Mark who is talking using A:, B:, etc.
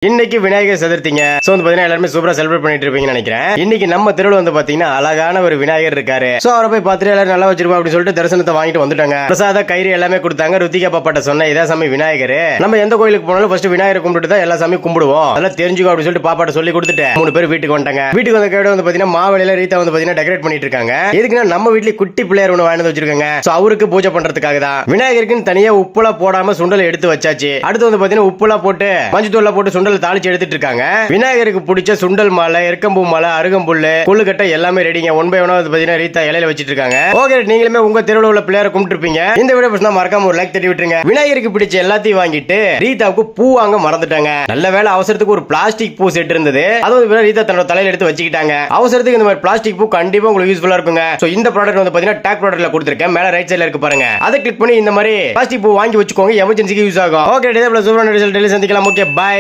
A: இன்னைக்கு விநாயகர் சதுர்த்திங்க. சோ வந்து பாத்தீங்கன்னா எல்லாருமே சூப்பரா செலிப்ரேட் பண்ணிட்டு இருப்பீங்கன்னு நினைக்கிறேன். இன்னைக்கு நம்ம தெருவுல வந்து பாத்தீங்கன்னா அழகான ஒரு விநாயகர் இருக்காரு. சோ அவரை போய் பார்த்துட்டு எல்லாரும் நல்லா வச்சிருப்போம் அப்படின்னு சொல்லிட்டு தரிசனத்தை வாங்கிட்டு வந்துட்டாங்க. பிரசாத கயிறு எல்லாமே கொடுத்தாங்க. ருத்திகா பாப்பாட்ட சொன்ன இதே சாமி விநாயகர். நம்ம எந்த கோயிலுக்கு போனாலும் ஃபர்ஸ்ட் விநாயகர் கும்பிட்டு தான் எல்லா சாமி கும்பிடுவோம். அதெல்லாம் தெரிஞ்சுக்கோ அப்படின்னு சொல்லிட்டு பாப்பாட்ட சொல்லி கொடுத்துட்டு 3 பேர் வீட்டுக்கு வந்துட்டாங்க. வீட்டுக்கு வந்த கையோட வந்து பாத்தீங்கன்னா மாவெளியில ரீதா வந்து பாத்தீங்கன்னா டெக்கரேட் பண்ணிட்டு இருக்காங்க. எதுக்குன்னா நம்ம வீட்லயே குட்டி பிள்ளையார் ஒண்ணு வாங்கி வச்சிருக்காங்க. சோ அவருக்கு பூஜை பண்றதுக்காக தான். விநாயகருக்கு தனியா உப்புலாம் போடாம சுண்டல் எடுத்து வச்சாச்சு. அடுத்து வந்து பாத்தீங்கன்னா உப்புலாம் போட்டு மஞ்சத்தூள்ல போட்டு சுண்டல் தாளிச்சு எடுத்துட்டு இருக்காங்க. விநாயகருக்கு பிடிச்ச சுண்டல் மாலை, எருக்கம்பூ மாலை, அருகம்புல்லு, கொள்ளுக்கட்டை எல்லாமே ரெடிங்க. ஒன் பை ஒன் பாத்தீங்கன்னா ரீதா இலையில வச்சிட்டு இருக்காங்க. ஓகே, நீங்களுமே உங்க தெருவுல உள்ள பிள்ளையார கும்பிட்டுருப்பீங்க. இந்த வீடியோ பிடிச்சா மறக்காம ஒரு லைக் தட்டி விட்டுருங்க. விநாயகருக்கு பிடிச்ச எல்லாத்தையும் வாங்கிட்டு ரீதாவுக்கு பூ வாங்க மறந்துட்டாங்க. நல்ல வேளை அவசரத்துக்கு ஒரு பிளாஸ்டிக் பூ செட் இருந்தது. அதுவும் ரீதா தன்னோட தலையில எடுத்து வச்சுக்கிட்டாங்க. அவசரத்துக்கு இந்த மாதிரி பிளாஸ்டிக் பூ கண்டிப்பா உங்களுக்கு யூஸ்ஃபுல்லா இருக்குங்க. சோ இந்த ப்ராடக்ட் வந்து பாத்தீங்கன்னா டாக் ப்ராடக்ட்ல கொடுத்திருக்கேன். மேல ரைட் சைடுல இருக்கு பாருங்க. அதை கிளிக் பண்ணி இந்த மாதிரி பிளாஸ்டிக் பூ வாங்கி வச்சுக்கோங்க. எமர்ஜென்சிக்கு யூஸ் ஆகும். ஓகே, இதே போல சூப்பரான ரிசல்ட் சந்திக்கலாம். Okay, by.